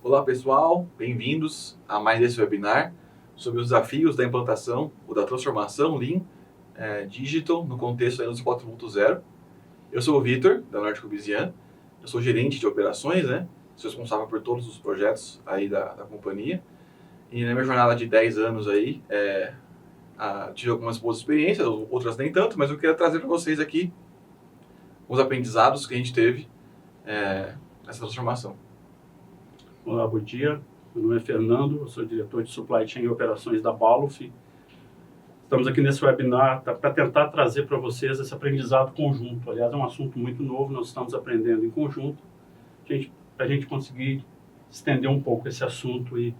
Olá pessoal, bem-vindos a mais esse webinar sobre os desafios da implantação ou da transformação Lean Digital no contexto da Indústria 4.0. Eu sou o Vitor, da Norte Cubisian, eu sou gerente de operações, sou responsável por todos os projetos aí da companhia. E na minha jornada de 10 anos aí, tive algumas boas experiências, outras nem tanto, mas eu queria trazer para vocês aqui os aprendizados que a gente teve nessa transformação. Olá, bom dia. Meu nome é Fernando, eu sou diretor de Supply Chain e Operações da Balluff. Estamos aqui nesse webinar para tentar trazer para vocês esse aprendizado conjunto. Aliás, é um assunto muito novo, nós estamos aprendendo em conjunto, para a gente conseguir estender um pouco esse assunto e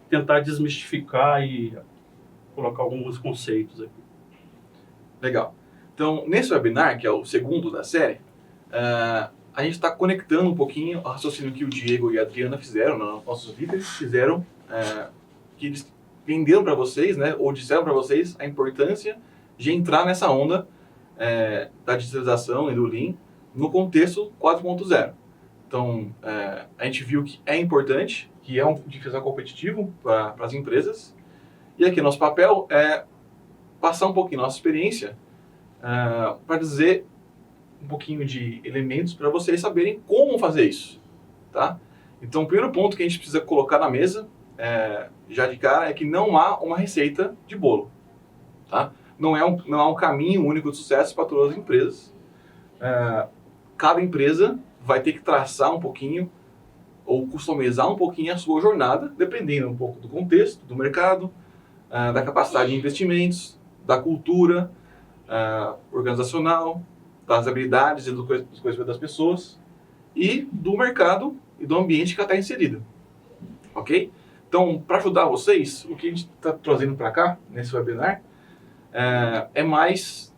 tentar desmistificar e colocar alguns conceitos aqui. Legal. Então, nesse webinar, que é o segundo da série, a gente está conectando um pouquinho o raciocínio que o Diego e a Adriana fizeram, nossos líderes fizeram, que eles venderam para vocês, ou disseram para vocês a importância de entrar nessa onda da digitalização e do Lean no contexto 4.0. Então, a gente viu que é importante, que é um diferencial competitivo para as empresas, e aqui nosso papel é passar um pouquinho nossa experiência para dizer um pouquinho de elementos para vocês saberem como fazer isso, tá? Então, o primeiro ponto que a gente precisa colocar na mesa, já de cara, é que não há uma receita de bolo, tá? Não há um caminho único de sucesso para todas as empresas. Cada empresa vai ter que traçar um pouquinho ou customizar um pouquinho a sua jornada, dependendo um pouco do contexto, do mercado, da capacidade de investimentos, da cultura organizacional, das habilidades e do conhecimento das pessoas e do mercado e do ambiente que ela está inserida. Ok? Então, para ajudar vocês, o que a gente está trazendo para cá, nesse webinar, é mais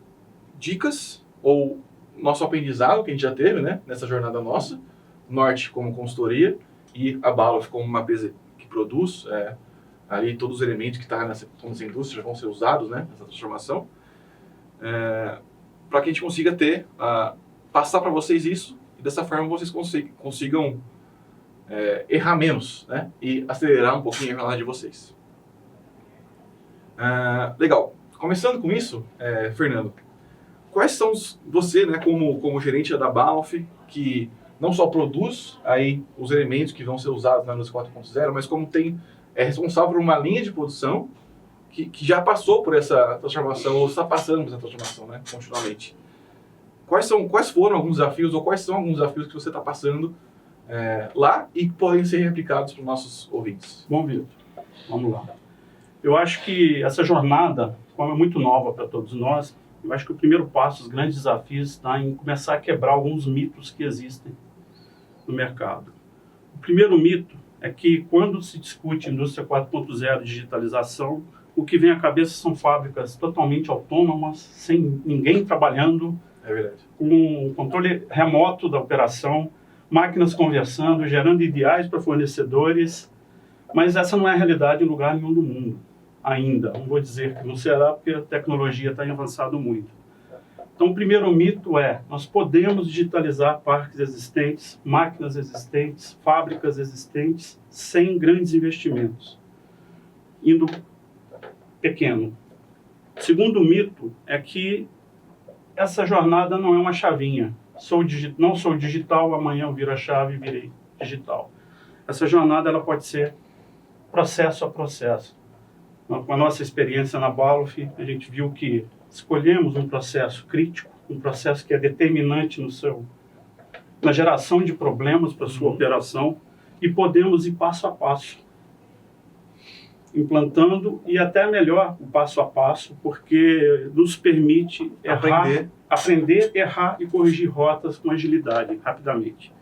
dicas ou nosso aprendizado que a gente já teve, nessa jornada nossa, Norte como consultoria e a Balluff como uma empresa que produz ali todos os elementos que estão nessa indústria vão ser usados nessa transformação, para que a gente consiga passar para vocês isso e dessa forma vocês consigam errar menos, e acelerar um pouquinho a jornada de vocês. Legal. Começando com isso, Fernando, quais são você, como gerente da Balluff, que não só produz aí os elementos que vão ser usados na indústria 4.0, mas como é responsável por uma linha de produção que já passou por essa transformação, ou está passando por essa transformação, continuamente. Quais foram alguns desafios, ou quais são alguns desafios que você está passando lá e que podem ser replicados para os nossos ouvintes? Bom, Vitor, vamos lá. Eu acho que essa jornada, como é muito nova para todos nós, eu acho que o primeiro passo, os grandes desafios, está em começar a quebrar alguns mitos que existem no mercado. O primeiro mito é que quando se discute indústria 4.0, digitalização, o que vem à cabeça são fábricas totalmente autônomas, sem ninguém trabalhando, com controle remoto da operação, máquinas conversando, gerando ideais para fornecedores, mas essa não é a realidade em lugar nenhum do mundo, ainda. Não vou dizer que não será, porque a tecnologia está avançando muito. Então, o primeiro mito é, nós podemos digitalizar parques existentes, máquinas existentes, fábricas existentes, sem grandes investimentos, indo pequeno. O segundo mito é que essa jornada não é uma chavinha. Não sou digital, amanhã eu viro a chave e virei digital. Essa jornada ela pode ser processo a processo. Com a nossa experiência na Balluff, a gente viu que escolhemos um processo crítico, um processo que é determinante na geração de problemas para a sua operação, e podemos ir passo a passo, implantando, e até melhor o passo a passo, porque nos permite aprender, errar e corrigir rotas com agilidade, rapidamente.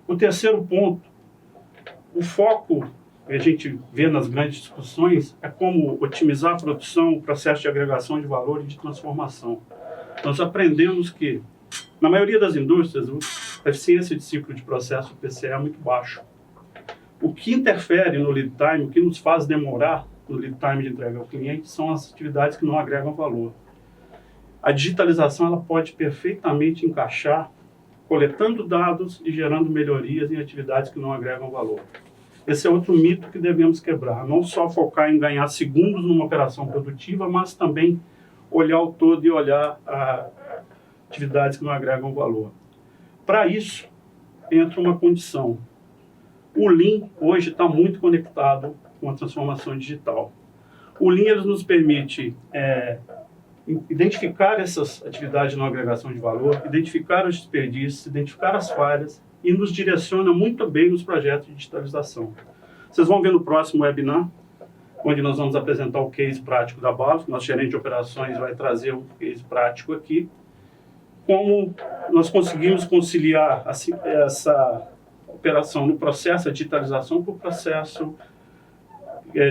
O terceiro ponto, o foco que a gente vê nas grandes discussões é como otimizar a produção, o processo de agregação de valor e de transformação. Nós aprendemos que, na maioria das indústrias, a eficiência de ciclo de processo, o PCE, é muito baixo. O que interfere no lead time, o que nos faz demorar no lead time de entrega ao cliente, são as atividades que não agregam valor. A digitalização ela pode perfeitamente encaixar coletando dados e gerando melhorias em atividades que não agregam valor. Esse é outro mito que devemos quebrar. Não só focar em ganhar segundos numa operação produtiva, mas também olhar o todo e olhar atividades que não agregam valor. Para isso, entra uma condição. O Lean hoje está muito conectado com a transformação digital. O Lean ele nos permite identificar essas atividades de não agregação de valor, identificar os desperdícios, identificar as falhas e nos direciona muito bem nos projetos de digitalização. Vocês vão ver no próximo webinar, onde nós vamos apresentar o case prático da BALF. Nosso gerente de operações vai trazer um case prático aqui, como nós conseguimos conciliar essa operação no processo, a digitalização para o processo,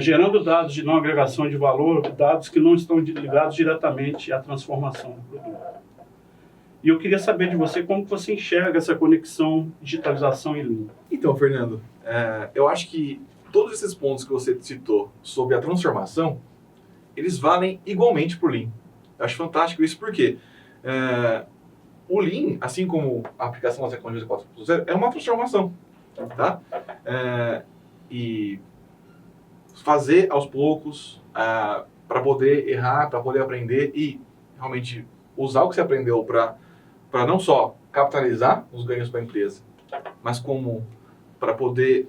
gerando dados de não agregação de valor, dados que não estão ligados diretamente à transformação do produto. E eu queria saber de você como você enxerga essa conexão digitalização e Lean. Então, Fernando, eu acho que todos esses pontos que você citou sobre a transformação, eles valem igualmente para o Lean. Eu acho fantástico isso porque o Lean, assim como a aplicação das tecnologias 4.0, é uma transformação, tá? E fazer aos poucos, para poder errar, para poder aprender e realmente usar o que você aprendeu para não só capitalizar os ganhos para a empresa, mas como para poder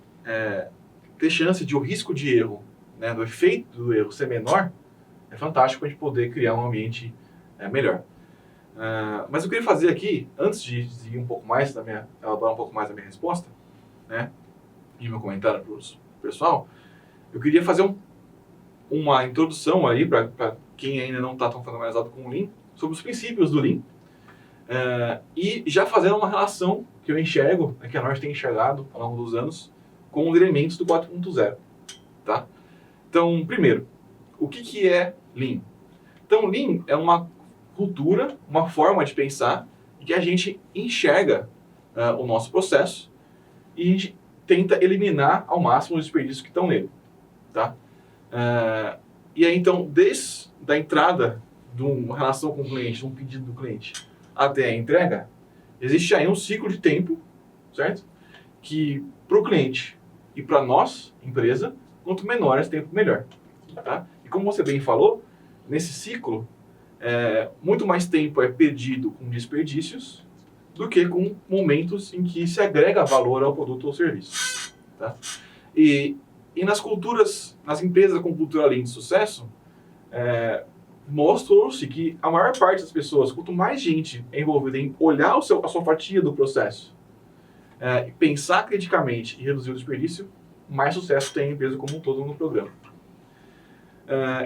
ter chance de o risco de erro, né, do efeito do erro ser menor, é fantástico para a gente poder criar um ambiente melhor. Mas eu queria fazer aqui, antes de ir um pouco mais elaborar um pouco mais a minha resposta, né, e meu comentário para o pessoal, eu queria fazer uma introdução aí para quem ainda não está tão familiarizado com o Lean, sobre os princípios do Lean, e já fazendo uma relação que eu enxergo, que a Norte tem enxergado ao longo dos anos, com os elementos do 4.0, tá? Então, primeiro, o que é Lean? Então, Lean é uma cultura, uma forma de pensar em que a gente enxerga o nosso processo e a gente tenta eliminar ao máximo os desperdícios que estão nele, tá? E aí, então, desde a entrada de uma relação com o cliente, de um pedido do cliente, até a entrega, existe aí um ciclo de tempo, certo? Que para o cliente e para nós, empresa, quanto menor esse tempo, melhor, tá? E como você bem falou, nesse ciclo, muito mais tempo é perdido com desperdícios do que com momentos em que se agrega valor ao produto ou serviço, tá? E nas culturas, nas empresas com cultura Lean de sucesso, mostrou-se que a maior parte das pessoas, quanto mais gente é envolvida em olhar a sua fatia do processo, pensar criticamente e reduzir o desperdício, mais sucesso tem a empresa como um todo no programa.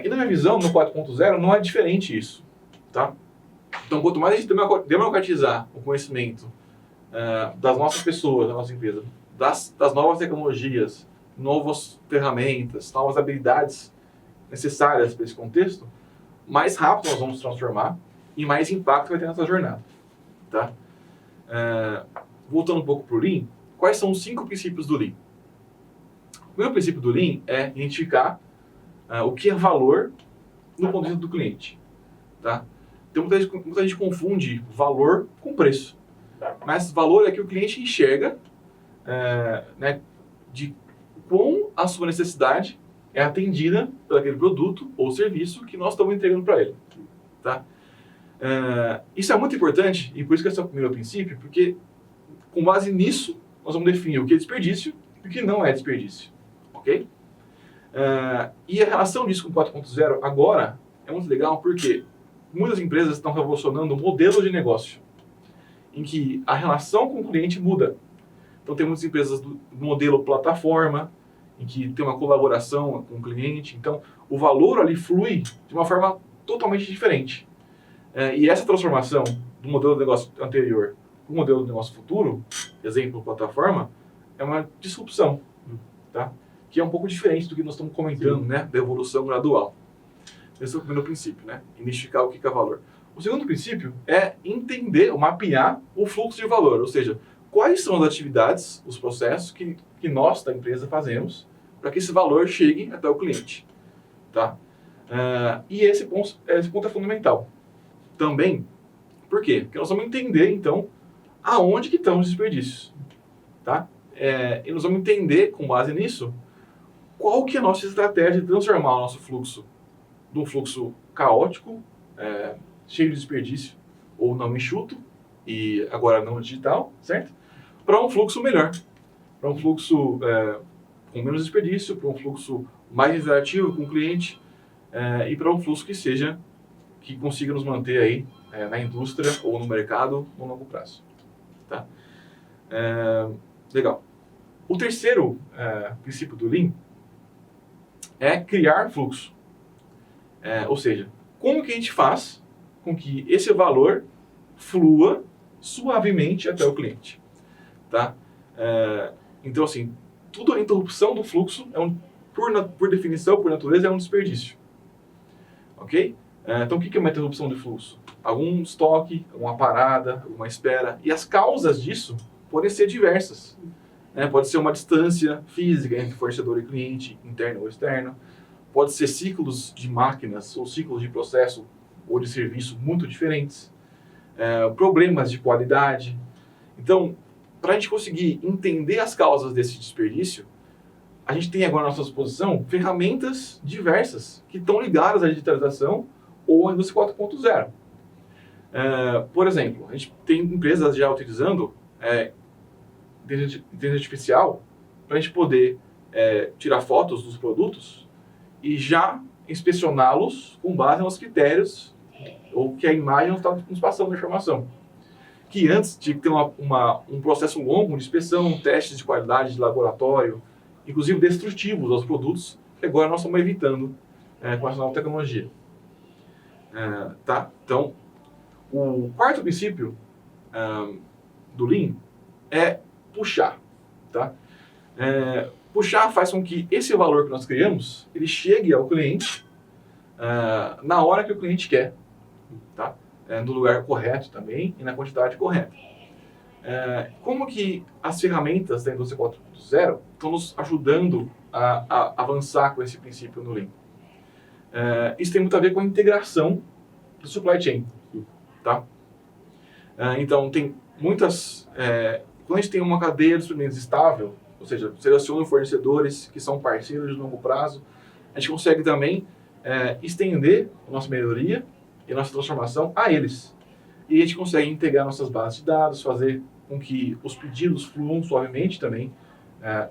E na minha visão, no 4.0, não é diferente isso, tá? Então, quanto mais a gente democratizar o conhecimento das nossas pessoas, da nossa empresa, das novas tecnologias, novas ferramentas, novas habilidades necessárias para esse contexto, mais rápido nós vamos transformar e mais impacto vai ter nessa jornada, tá? Voltando um pouco para o Lean, quais são os 5 princípios do Lean? O primeiro princípio do Lean é identificar o que é valor no ponto de vista do cliente, tá? Então, muita gente confunde valor com preço, mas valor é que o cliente enxerga, né, de como a sua necessidade é atendida por aquele produto ou serviço que nós estamos entregando para ele, tá? Isso é muito importante e por isso que esse é o primeiro princípio, porque com base nisso nós vamos definir o que é desperdício e o que não é desperdício, ok? E a relação disso com o 4.0 agora é muito legal porque muitas empresas estão revolucionando o modelo de negócio, em que a relação com o cliente muda. Então tem muitas empresas do modelo plataforma, em que tem uma colaboração com o cliente. Então o valor ali flui de uma forma totalmente diferente. E essa transformação do modelo de negócio anterior para o modelo de negócio futuro, exemplo plataforma, é uma disrupção, tá? Que é um pouco diferente do que nós estamos comentando, né, da evolução gradual. Esse é o primeiro princípio, né? Identificar o que é valor. O segundo princípio é entender, ou mapear o fluxo de valor, ou seja, quais são as atividades, os processos que nós da empresa fazemos para que esse valor chegue até o cliente, tá? E esse ponto é fundamental. Também, por quê? Porque nós vamos entender, então, aonde que estão os desperdícios, tá? E nós vamos entender, com base nisso, qual que é a nossa estratégia de transformar o nosso fluxo de um fluxo caótico, cheio de desperdício, ou não enxuto, e agora não digital, certo? Para um fluxo melhor, para um fluxo com menos desperdício, para um fluxo mais interativo com o cliente, e para um fluxo que consiga nos manter aí na indústria ou no mercado no longo prazo. Tá? Legal. O terceiro princípio do Lean é criar fluxo. Ou seja, como que a gente faz com que esse valor flua suavemente até o cliente. Tá? Então, assim, tudo a interrupção do fluxo, por definição, por natureza, é um desperdício. Ok? Então, o que é uma interrupção de fluxo? Algum estoque, uma parada, uma espera. E as causas disso podem ser diversas. Pode ser uma distância física entre fornecedor e cliente, interno ou externo. Pode ser ciclos de máquinas ou ciclos de processo ou de serviço muito diferentes. Problemas de qualidade. Então, para a gente conseguir entender as causas desse desperdício, a gente tem agora à nossa disposição ferramentas diversas que estão ligadas à digitalização ou à indústria 4.0. Por exemplo, a gente tem empresas já utilizando inteligência artificial para a gente poder tirar fotos dos produtos e já inspecioná-los com base nos critérios ou que a imagem está nos passando a informação. Que antes tinha que ter um processo longo de inspeção, testes de qualidade de laboratório, inclusive destrutivos aos produtos, que agora nós estamos evitando com essa nova tecnologia. Tá? Então, o quarto princípio do Lean é puxar. Tá? Puxar faz com que esse valor que nós criamos, ele chegue ao cliente na hora que o cliente quer. Tá? No lugar correto também e na quantidade correta. Como que as ferramentas da indústria 4.0 estão nos ajudando a avançar com esse princípio no Lean? Isso tem muito a ver com a integração do supply chain. Tá? Então, tem muitas... quando a gente tem uma cadeia de suprimentos estável, ou seja, seleciona fornecedores que são parceiros de longo prazo, a gente consegue também estender a nossa melhoria e a nossa transformação a eles. E a gente consegue integrar nossas bases de dados, fazer com que os pedidos fluam suavemente também,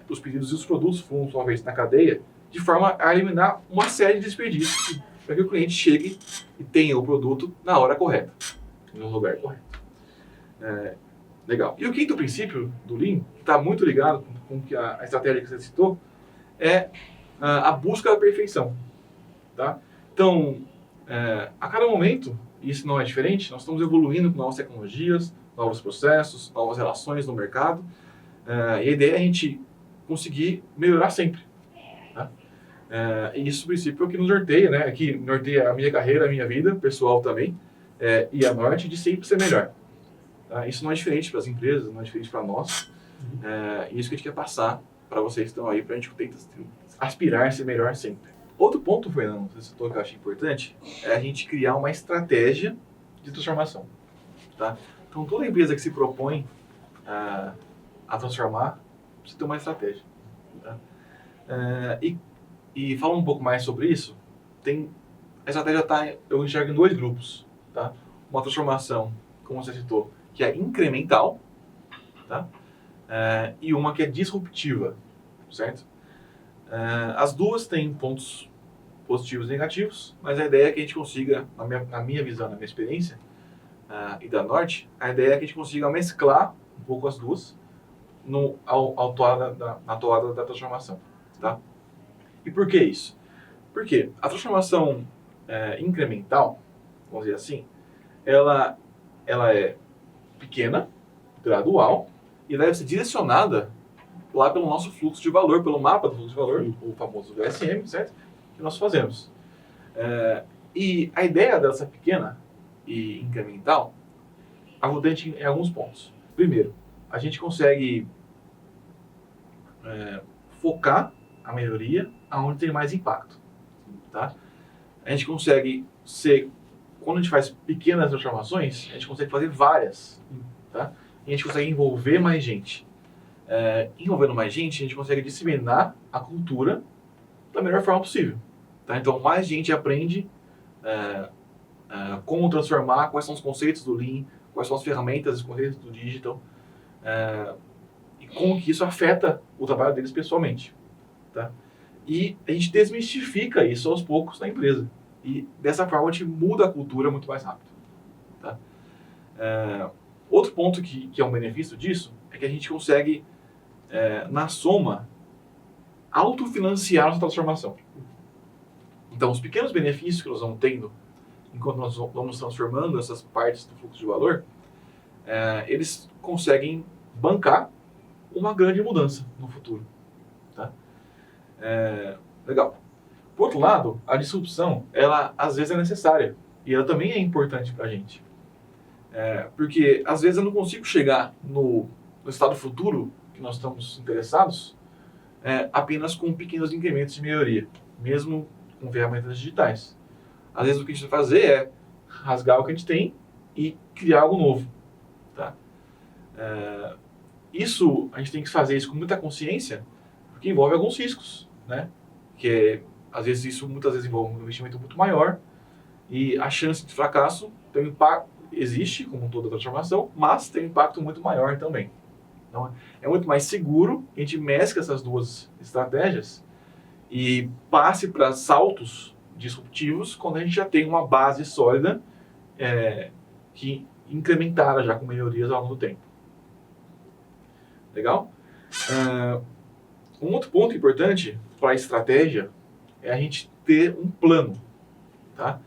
os pedidos e os produtos fluam suavemente na cadeia, de forma a eliminar uma série de desperdícios para que o cliente chegue e tenha o produto na hora correta, no lugar correto. Legal. E o quinto princípio do Lean, que está muito ligado com a estratégia que você citou, é a busca da perfeição. Tá? Então, a cada momento, e isso não é diferente, nós estamos evoluindo com novas tecnologias, novos processos, novas relações no mercado, e a ideia é a gente conseguir melhorar sempre. Tá? E isso, no princípio, é o que nos norteia, né? Que norteia a minha carreira, a minha vida, pessoal também, e a norte de sempre ser melhor. Tá? Isso não é diferente para as empresas, não é diferente para nós, e isso que a gente quer passar para vocês que estão aí, para a gente tentar aspirar a ser melhor sempre. Outro ponto, Fernando, que eu acho importante, é a gente criar uma estratégia de transformação. Tá? Então, toda empresa que se propõe a transformar, precisa ter uma estratégia. Tá? E falando um pouco mais sobre isso, a estratégia eu enxergo em dois grupos. Tá? Uma transformação, como você citou, que é incremental, tá? E uma que é disruptiva, certo? As duas têm pontos positivos e negativos, mas a ideia é que a gente consiga, na minha visão, na minha experiência, e da Norte, a ideia é que a gente consiga mesclar um pouco as duas na toada da transformação. Tá? E por que isso? Porque a transformação incremental, vamos dizer assim, ela é pequena, gradual, e deve ser direcionada lá pelo nosso fluxo de valor, pelo mapa do fluxo de valor, o famoso VSM, certo? Que nós fazemos. E a ideia dessa pequena e incremental ajuda a gente em alguns pontos. Primeiro, a gente consegue focar a melhoria aonde tem mais impacto. Tá? A gente consegue quando a gente faz pequenas transformações, a gente consegue fazer várias. Tá? a gente consegue envolver mais gente. Envolvendo mais gente, a gente consegue disseminar a cultura da melhor forma possível. Tá? Então, mais gente aprende como transformar, quais são os conceitos do Lean, quais são as ferramentas, os conceitos do Digital, e como que isso afeta o trabalho deles pessoalmente. Tá? E a gente desmistifica isso aos poucos na empresa. E dessa forma a gente muda a cultura muito mais rápido. Tá? Outro ponto que é um benefício disso é que a gente consegue, na soma, autofinanciar a nossa transformação. Então, os pequenos benefícios que nós vamos tendo enquanto nós vamos transformando essas partes do fluxo de valor, eles conseguem bancar uma grande mudança no futuro. Tá? Legal. Por outro lado, a disrupção, ela às vezes é necessária e ela também é importante para a gente. Porque às vezes eu não consigo chegar no estado futuro que nós estamos interessados apenas com pequenos incrementos de melhoria, mesmo com ferramentas digitais. Às vezes o que a gente vai fazer é rasgar o que a gente tem e criar algo novo. Tá? Isso, a gente tem que fazer isso com muita consciência, porque envolve alguns riscos, né? Às vezes isso muitas vezes envolve um investimento muito maior e a chance de fracasso tem um impacto, existe como toda transformação, mas tem um impacto muito maior também. Então, é muito mais seguro que a gente mescle essas duas estratégias e passe para saltos disruptivos quando a gente já tem uma base sólida que incrementada já com melhorias ao longo do tempo. Legal? Um outro ponto importante para a estratégia é a gente ter um plano. Tá?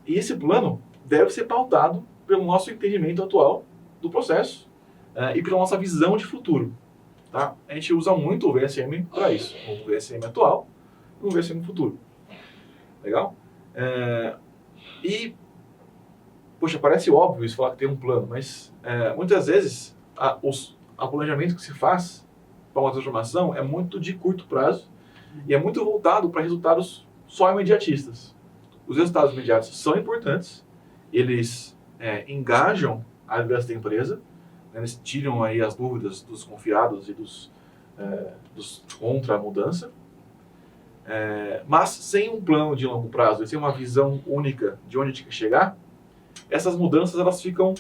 E esse plano deve ser pautado pelo nosso entendimento atual do processo e pela nossa visão de futuro. Tá? A gente usa muito o VSM para isso. O VSM atual e o VSM futuro. Legal? Poxa, parece óbvio isso, falar que tem um plano, mas muitas vezes o planejamento que se faz para uma transformação é muito de curto prazo e é muito voltado para resultados só imediatistas. Os resultados imediatos são importantes, eles engajam a liderança da empresa, né, eles tiram aí as dúvidas dos confiados e dos contra a mudança, mas sem um plano de longo prazo, sem uma visão única de onde a gente quer chegar, essas mudanças elas ficam,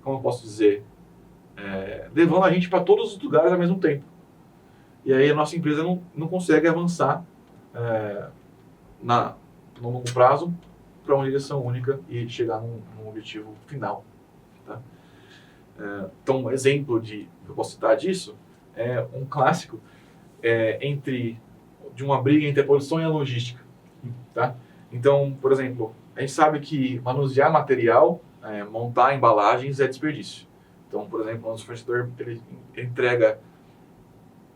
como eu posso dizer, levando a gente para todos os lugares ao mesmo tempo. E aí a nossa empresa não consegue avançar no longo prazo para uma direção única e chegar num objetivo final. Tá? Então, um exemplo que eu posso citar disso é um clássico de uma briga entre a produção e a logística. Tá? Então, por exemplo, a gente sabe que manusear material, montar embalagens é desperdício. Então, por exemplo, o nosso fornecedor ele entrega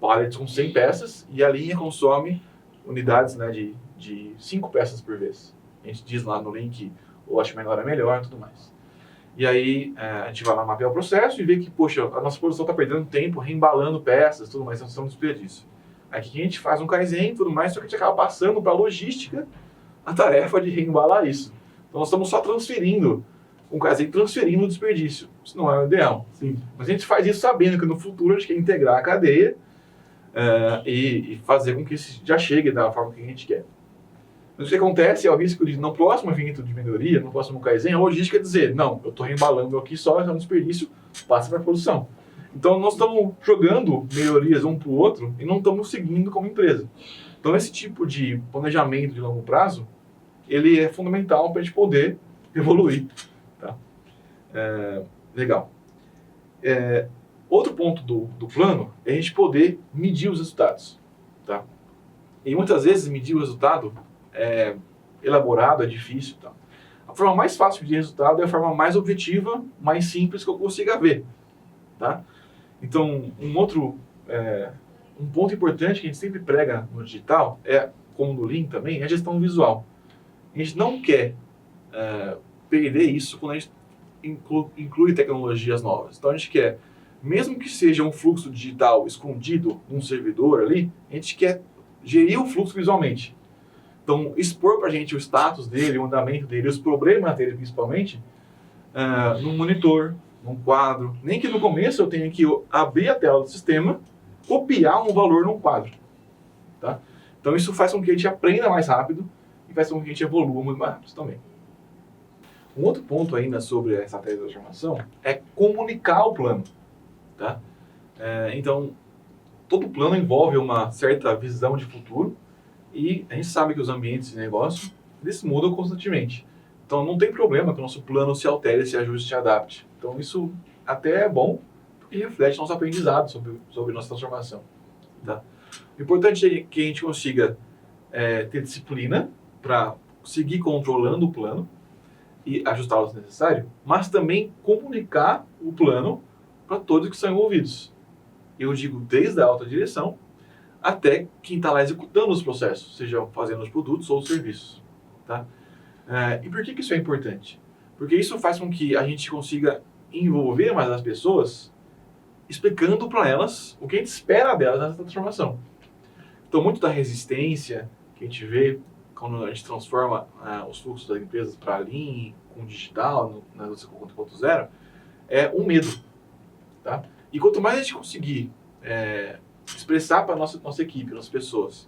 pallets com 100 peças e a linha consome unidades, né, de 5 peças por vez. A gente diz lá no link o acho menor é melhor e tudo mais. E aí a gente vai lá mapear o processo e vê que, poxa, a nossa produção está perdendo tempo reembalando peças e tudo mais, então é um desperdício. Aí a gente faz um Kaizen e tudo mais, só que a gente acaba passando para a logística a tarefa de reembalar isso. Então nós estamos só transferindo o Kaizen, transferindo o desperdício. Isso não é o ideal. Sim. Mas a gente faz isso sabendo que no futuro a gente quer integrar a cadeia e fazer com que isso já chegue da forma que a gente quer. Mas o que acontece é o risco de, no próximo evento de melhoria, no próximo Kaizen, a logística dizer, não, eu estou reembalando aqui só, é um desperdício, passa para a produção. Então nós estamos jogando melhorias um para o outro e não estamos seguindo como empresa. Então esse tipo de planejamento de longo prazo, ele é fundamental para a gente poder evoluir. Tá? Legal. Outro ponto do plano é a gente poder medir os resultados. Tá? E muitas vezes medir o resultado é elaborado, é difícil. Tá? A forma mais fácil de medir resultado é a forma mais objetiva, mais simples que eu consiga ver. Tá? Então, um ponto importante que a gente sempre prega no digital, como no Lean também, é a gestão visual. A gente não quer perder isso quando a gente inclui tecnologias novas. Então, a gente quer, mesmo que seja um fluxo digital escondido num servidor ali, a gente quer gerir o fluxo visualmente. Então, expor para a gente o status dele, o andamento dele, os problemas dele principalmente, num monitor, num quadro, nem que no começo eu tenha que abrir a tela do sistema, copiar um valor num quadro. Tá? Então isso faz com que a gente aprenda mais rápido e faz com que a gente evolua muito mais rápido também. Um outro ponto ainda sobre a estratégia de transformação é comunicar o plano. Tá? Então, todo plano envolve uma certa visão de futuro e a gente sabe que os ambientes de negócio eles mudam constantemente. Então não tem problema que o nosso plano se altere, se ajuste, se adapte. Então isso até é bom porque reflete nosso aprendizado sobre nossa transformação. Tá? O importante é que a gente consiga ter disciplina para seguir controlando o plano e ajustá-lo se necessário, mas também comunicar o plano para todos que são envolvidos. Eu digo desde a alta direção até quem está lá executando os processos, seja fazendo os produtos ou os serviços. Tá? E por que isso é importante? Porque isso faz com que a gente consiga envolver mais as pessoas, explicando para elas o que a gente espera delas nessa transformação. Então, muito da resistência que a gente vê quando a gente transforma os fluxos das empresas para Lean, com digital, na indústria 4.0, é um medo. Tá? E quanto mais a gente conseguir expressar para a nossa equipe, nossas pessoas,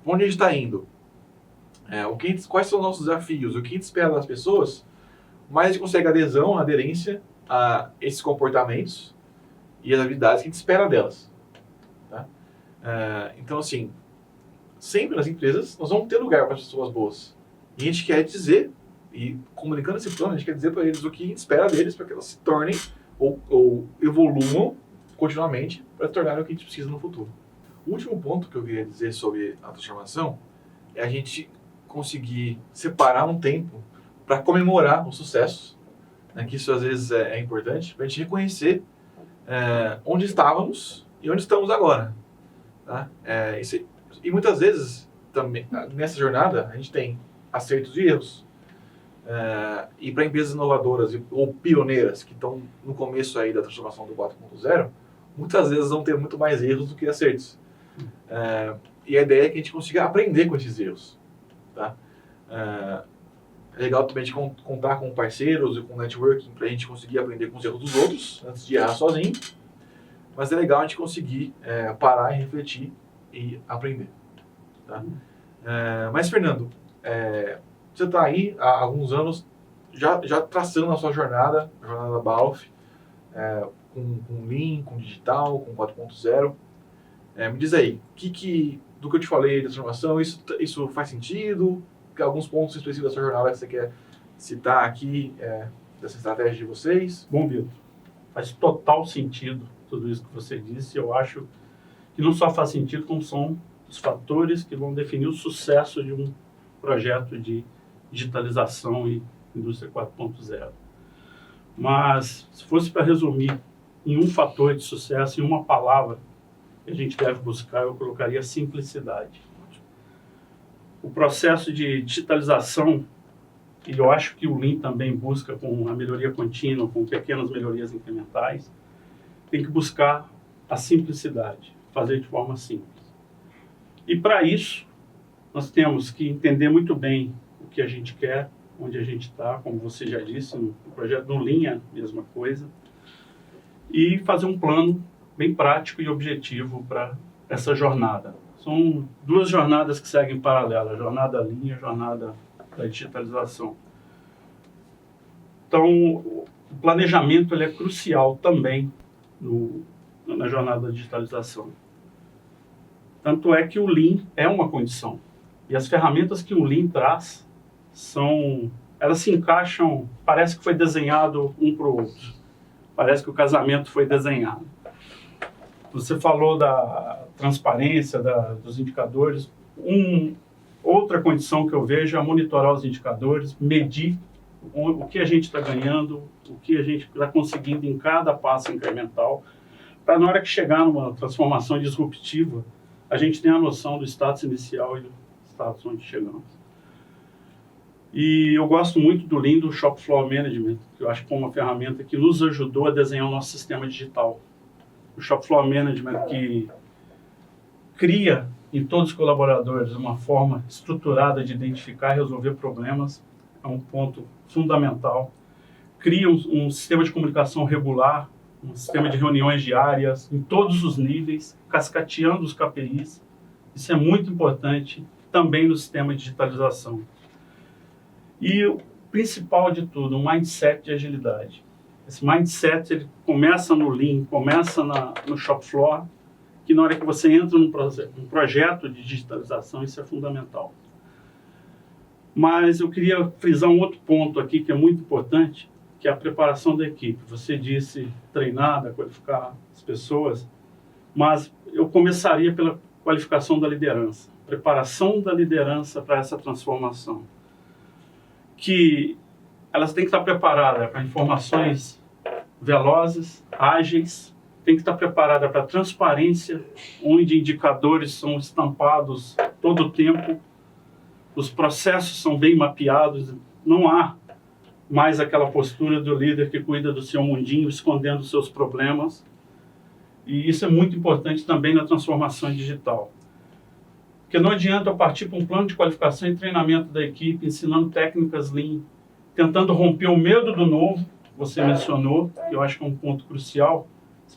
onde a gente está indo, quais são os nossos desafios, o que a gente espera das pessoas, mais a gente consegue aderência a esses comportamentos e as habilidades que a gente espera delas. Tá? Então, assim, sempre nas empresas nós vamos ter lugar para as pessoas boas. E a gente quer dizer, e comunicando esse plano, a gente quer dizer para eles o que a gente espera deles para que elas se tornem ou evoluam continuamente para se tornarem o que a gente precisa no futuro. O último ponto que eu queria dizer sobre a transformação é a gente conseguir separar um tempo para comemorar os sucessos, né, que isso às vezes é importante, para a gente reconhecer onde estávamos e onde estamos agora. Tá? E muitas vezes, também, nessa jornada, a gente tem acertos e erros. E para empresas inovadoras ou pioneiras que estão no começo aí da transformação do 4.0, muitas vezes vão ter muito mais erros do que acertos. E a ideia é que a gente consiga aprender com esses erros. Tá? É legal também a gente contar com parceiros e com networking para a gente conseguir aprender com os erros dos outros antes de errar sozinho. Mas é legal a gente conseguir parar e refletir e aprender. Tá? Mas, Fernando, você está aí há alguns anos já traçando a sua jornada, a jornada da Balf, com Lean, com digital, com 4.0. Me diz aí, do que eu te falei da transformação, isso faz sentido? Alguns pontos específicos da sua jornada que você quer citar aqui, dessa estratégia de vocês? Bom, Vitor, faz total sentido tudo isso que você disse. Eu acho que não só faz sentido, como são os fatores que vão definir o sucesso de um projeto de digitalização e indústria 4.0. Mas, se fosse para resumir em um fator de sucesso, em uma palavra que a gente deve buscar, eu colocaria simplicidade. O processo de digitalização, e eu acho que o Lean também busca com a melhoria contínua, com pequenas melhorias incrementais, tem que buscar a simplicidade, fazer de forma simples. E para isso, nós temos que entender muito bem o que a gente quer, onde a gente está, como você já disse, no projeto do Lean, a mesma coisa, e fazer um plano bem prático e objetivo para essa jornada. São duas jornadas que seguem em paralelo, a jornada Lean e a jornada da digitalização. Então, o planejamento ele é crucial também na jornada da digitalização. Tanto é que o Lean é uma condição. E as ferramentas que o Lean traz, elas se encaixam, parece que foi desenhado um para o outro. Parece que o casamento foi desenhado. Você falou da transparência dos indicadores. Outra condição que eu vejo é monitorar os indicadores, medir o que a gente está ganhando, o que a gente está conseguindo em cada passo incremental, para na hora que chegar numa transformação disruptiva, a gente tenha a noção do status inicial e do status onde chegamos. E eu gosto muito do Lean, do Shop Floor Management, que eu acho que é uma ferramenta que nos ajudou a desenhar o nosso sistema digital. O Shop Floor Management que cria em todos os colaboradores uma forma estruturada de identificar e resolver problemas é um ponto fundamental. cria um sistema de comunicação regular, um sistema de reuniões diárias em todos os níveis, cascateando os KPIs. Isso é muito importante também no sistema de digitalização. E o principal de tudo, um mindset de agilidade. Esse mindset ele começa no Lean, começa no shop floor, que na hora que você entra num projeto de digitalização, isso é fundamental. Mas eu queria frisar um outro ponto aqui que é muito importante, que é a preparação da equipe. Você disse treinar, qualificar as pessoas, mas eu começaria pela qualificação da liderança, preparação da liderança para essa transformação. Que elas têm que estar preparadas para informações velozes, ágeis, tem que estar preparada para transparência, onde indicadores são estampados todo o tempo, os processos são bem mapeados, não há mais aquela postura do líder que cuida do seu mundinho, escondendo os seus problemas. E isso é muito importante também na transformação digital. Porque não adianta eu partir para um plano de qualificação e treinamento da equipe, ensinando técnicas Lean, tentando romper o medo do novo, você mencionou, que eu acho que é um ponto crucial,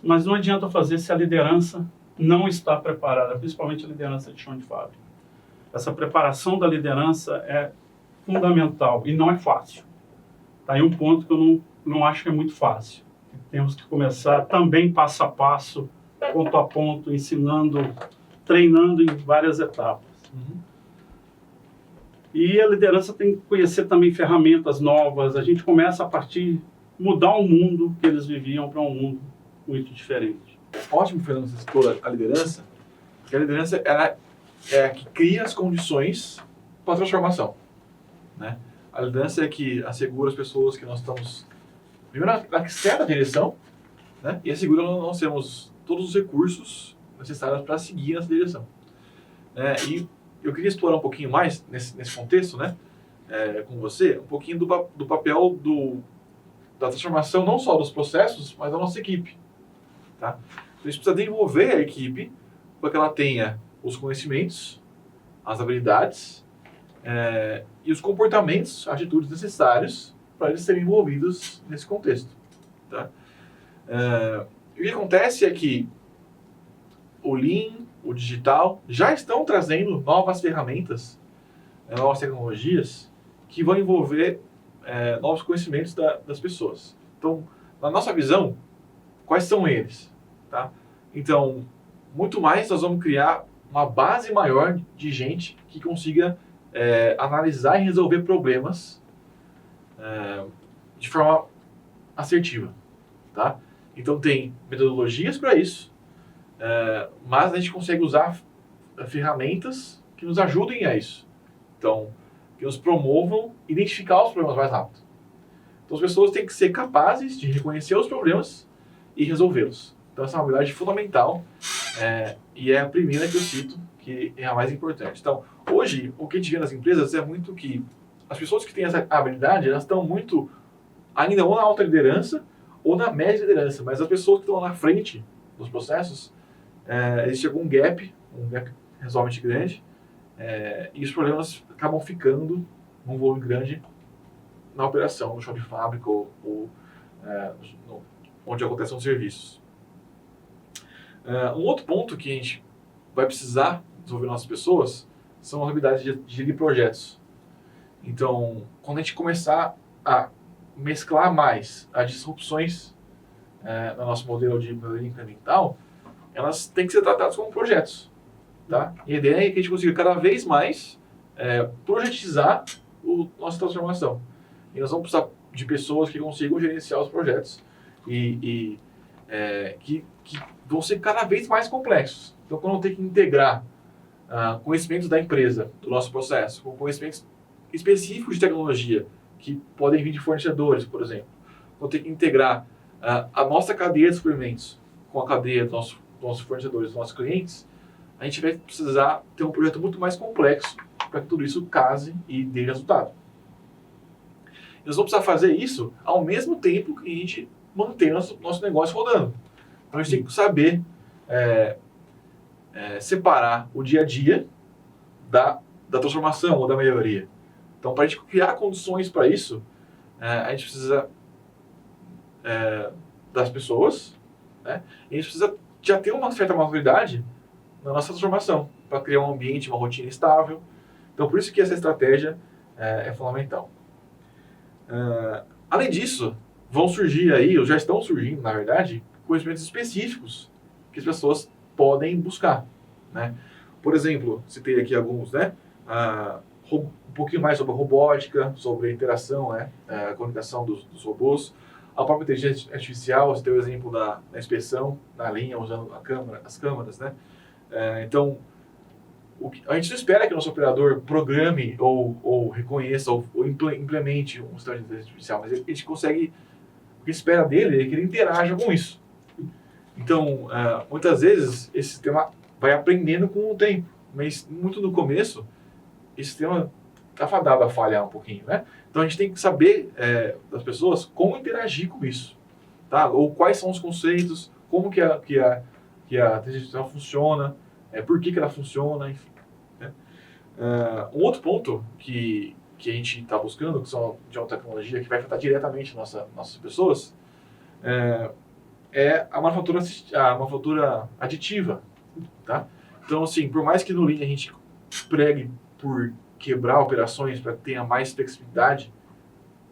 mas não adianta fazer se a liderança não está preparada, principalmente a liderança de chão de fábrica. Essa preparação da liderança é fundamental e não é fácil. Está aí um ponto que eu não acho que é muito fácil. Temos que começar também passo a passo, ponto a ponto, ensinando, treinando em várias etapas. E a liderança tem que conhecer também ferramentas novas. A gente começa a mudar o mundo que eles viviam para um mundo muito diferente. Ótimo, Fernando, você citou a liderança, porque a liderança ela é a que cria as condições para a transformação, né? A liderança é que assegura as pessoas que nós estamos, primeiro, na certa direção, né? E assegura que nós temos todos os recursos necessários para seguir essa direção. E eu queria explorar um pouquinho mais nesse contexto, né? Com você, um pouquinho do papel da transformação, não só dos processos, mas da nossa equipe. Tá? Então, a gente precisa desenvolver a equipe para que ela tenha os conhecimentos, as habilidades e os comportamentos, atitudes necessários para eles serem envolvidos nesse contexto. Tá? O que acontece é que o Lean, o digital, já estão trazendo novas ferramentas, novas tecnologias que vão envolver novos conhecimentos das pessoas. Então, na nossa visão, quais são eles? Tá? Então, muito mais nós vamos criar uma base maior de gente que consiga analisar e resolver problemas de forma assertiva. Tá? Então, tem metodologias para isso, mas a gente consegue usar ferramentas que nos ajudem a isso. Então, que nos promovam identificar os problemas mais rápido. Então, as pessoas têm que ser capazes de reconhecer os problemas e resolvê-los. Então, essa é uma habilidade fundamental e é a primeira que eu cito, que é a mais importante. Então, hoje, o que a gente vê nas empresas é muito que as pessoas que têm essa habilidade, elas estão muito ainda ou na alta liderança ou na média liderança, mas as pessoas que estão na frente dos processos, existe algum gap razoavelmente grande, e os problemas acabam ficando num volume grande na operação, no chão de fábrica ou onde acontecem os serviços. Um outro ponto que a gente vai precisar desenvolver nossas pessoas são as habilidades de gerir projetos. Então, quando a gente começar a mesclar mais as disrupções no nosso modelo de melhoria incremental, elas têm que ser tratadas como projetos. Tá? E a ideia é que a gente consiga cada vez mais projetizar a nossa transformação. E nós vamos precisar de pessoas que consigam gerenciar os projetos e que vão ser cada vez mais complexos. Então, quando eu tenho que integrar conhecimentos da empresa, do nosso processo, com conhecimentos específicos de tecnologia, que podem vir de fornecedores, por exemplo, quando eu tenho que integrar a nossa cadeia de suprimentos com a cadeia dos nossos fornecedores, dos nossos clientes, a gente vai precisar ter um projeto muito mais complexo para que tudo isso case e dê resultado. E nós vamos precisar fazer isso ao mesmo tempo que a gente mantém nosso negócio rodando. Então a gente tem que saber separar o dia a dia da transformação ou da melhoria. Então, para a gente criar condições para isso, a gente precisa das pessoas, né? E a gente precisa já ter uma certa maturidade na nossa transformação, para criar um ambiente, uma rotina estável. Então, por isso que essa estratégia é fundamental. Além disso, vão surgir aí, ou já estão surgindo, na verdade, conhecimentos específicos que as pessoas podem buscar, né? Por exemplo, citei aqui alguns, né? Um pouquinho mais sobre a robótica, sobre a interação, né? A comunicação dos robôs, a própria inteligência artificial, você tem o exemplo da inspeção na linha, usando as câmeras, né? Então, a gente não espera que o nosso operador programe ou reconheça ou implemente um sistema de inteligência artificial, mas a gente consegue, o que espera dele é que ele interaja com isso. Então, muitas vezes, esse sistema vai aprendendo com o tempo, mas muito no começo, esse sistema está fadado a falhar um pouquinho, né? Então, a gente tem que saber das pessoas como interagir com isso, tá? Ou quais são os conceitos, como que a inteligência artificial funciona, por que ela funciona, enfim. Né? Um outro ponto que a gente está buscando, que são de uma tecnologia que vai afetar diretamente nossas pessoas, é a manufatura aditiva, tá? Então, assim, por mais que no Lean a gente pregue por quebrar operações para que tenha mais flexibilidade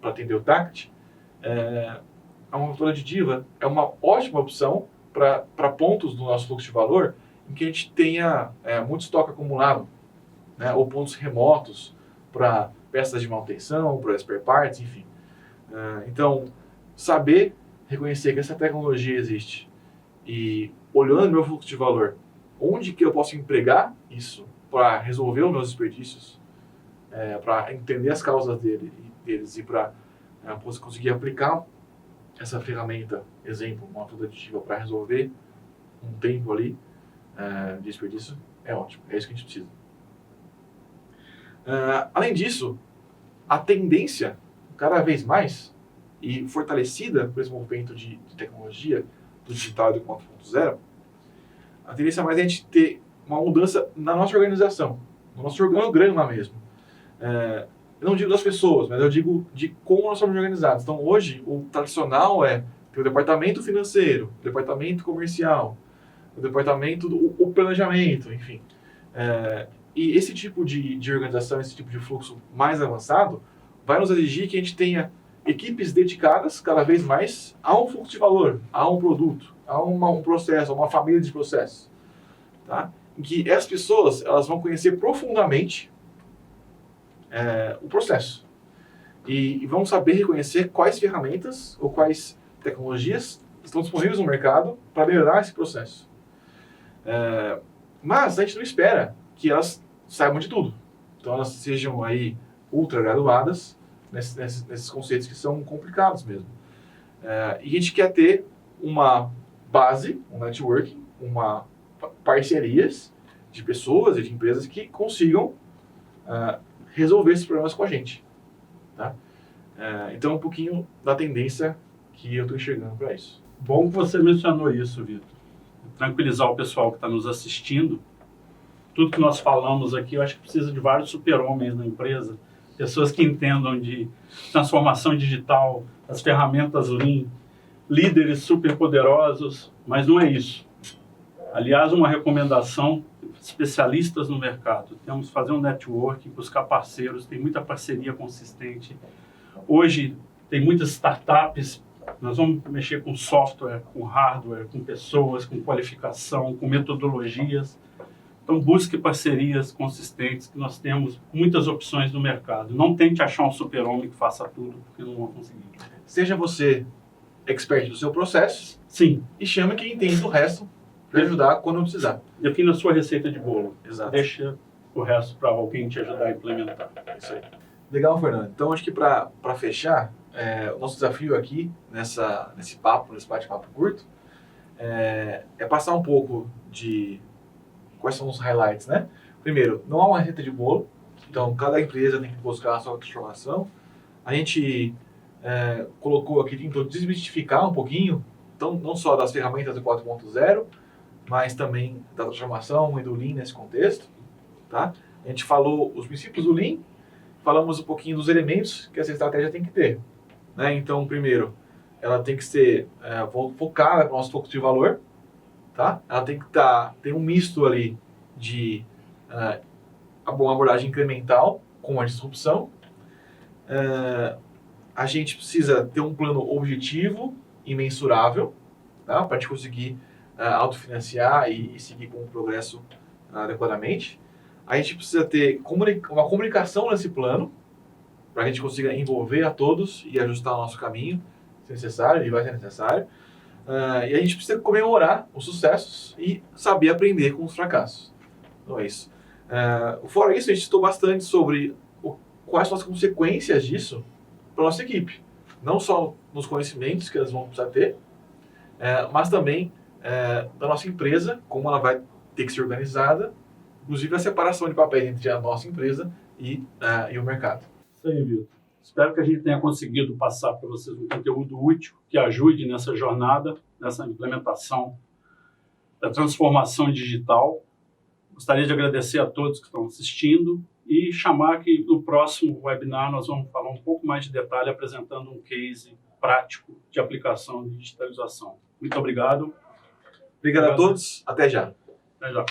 para atender o TACT, a manufatura aditiva é uma ótima opção para pontos do nosso fluxo de valor em que a gente tenha muito estoque acumulado, né? Ou pontos remotos para peças de manutenção, para spare parts, enfim. Então, saber reconhecer que essa tecnologia existe e olhando meu fluxo de valor, onde que eu posso empregar isso para resolver os meus desperdícios, para entender as causas deles e para conseguir aplicar essa ferramenta, exemplo, uma manufatura aditiva para resolver um tempo ali de desperdício, é ótimo, é isso que a gente precisa. Além disso, a tendência, cada vez mais, e fortalecida por esse movimento de tecnologia, do digital e do 4.0, a tendência mais é a gente ter uma mudança na nossa organização, no nosso organograma mesmo. Eu não digo das pessoas, mas eu digo de como nós somos organizados. Então, hoje, o tradicional é ter o departamento financeiro, o departamento comercial, o departamento do planejamento, enfim. E esse tipo de organização, esse tipo de fluxo mais avançado, vai nos exigir que a gente tenha equipes dedicadas cada vez mais a um fluxo de valor, a um produto, a um processo, a uma família de processos, tá? Em que essas pessoas elas vão conhecer profundamente o processo e vão saber reconhecer quais ferramentas ou quais tecnologias estão disponíveis no mercado para melhorar esse processo. Mas a gente não espera que elas saibam de tudo. Então elas sejam aí ultra graduadas nesses conceitos que são complicados mesmo. E a gente quer ter uma base, um networking, parcerias de pessoas e de empresas que consigam resolver esses problemas com a gente. Tá? Então, um pouquinho da tendência que eu estou enxergando para isso. Bom que você mencionou isso, Vitor. Tranquilizar o pessoal que está nos assistindo. Tudo que nós falamos aqui, eu acho que precisa de vários super-homens na empresa. Pessoas que entendam de transformação digital, as ferramentas Lean, líderes super poderosos, mas não é isso. Aliás, uma recomendação, especialistas no mercado. Temos que fazer um networking, buscar parceiros, tem muita parceria consistente. Hoje, tem muitas startups, nós vamos mexer com software, com hardware, com pessoas, com qualificação, com metodologias. Então, busque parcerias consistentes, que nós temos muitas opções no mercado. Não tente achar um super-homem que faça tudo, porque não vão conseguir. Seja você expert do seu processo. Sim. E chame quem entende do resto para ajudar quando precisar. Defina a sua receita de bolo. Exato. Deixa o resto para alguém te ajudar a implementar. Isso aí. Legal, Fernando. Então, acho que para fechar, o nosso desafio aqui, nesse bate-papo curto, é passar um pouco de quais são os highlights, né? Primeiro, não há uma receita de bolo, então cada empresa tem que buscar a sua transformação. A gente colocou aqui, tentou desmistificar um pouquinho, então, não só das ferramentas do 4.0, mas também da transformação e do Lean nesse contexto. Tá? A gente falou os princípios do Lean, falamos um pouquinho dos elementos que essa estratégia tem que ter. Né? Então, primeiro, ela tem que ser focada para o nosso fluxo de valor, tá? Ela tem que ter um misto ali de uma abordagem incremental com a disrupção. A gente precisa ter um plano objetivo e mensurável, tá? Para a gente conseguir autofinanciar e seguir com o progresso adequadamente. A gente precisa ter uma comunicação nesse plano, para que a gente consiga envolver a todos e ajustar o nosso caminho, se necessário, e vai ser necessário. E a gente precisa comemorar os sucessos e saber aprender com os fracassos. Então é isso. Fora isso, a gente estudou bastante sobre quais são as consequências disso para a nossa equipe. Não só nos conhecimentos que elas vão precisar ter, mas também da nossa empresa, como ela vai ter que ser organizada, inclusive a separação de papéis entre a nossa empresa e o mercado. Isso aí, Vitor. Espero que a gente tenha conseguido passar para vocês um conteúdo útil que ajude nessa jornada, nessa implementação da transformação digital. Gostaria de agradecer a todos que estão assistindo e chamar que no próximo webinar nós vamos falar um pouco mais de detalhe, apresentando um case prático de aplicação de digitalização. Muito obrigado. Obrigado a todos. Até já. Até já.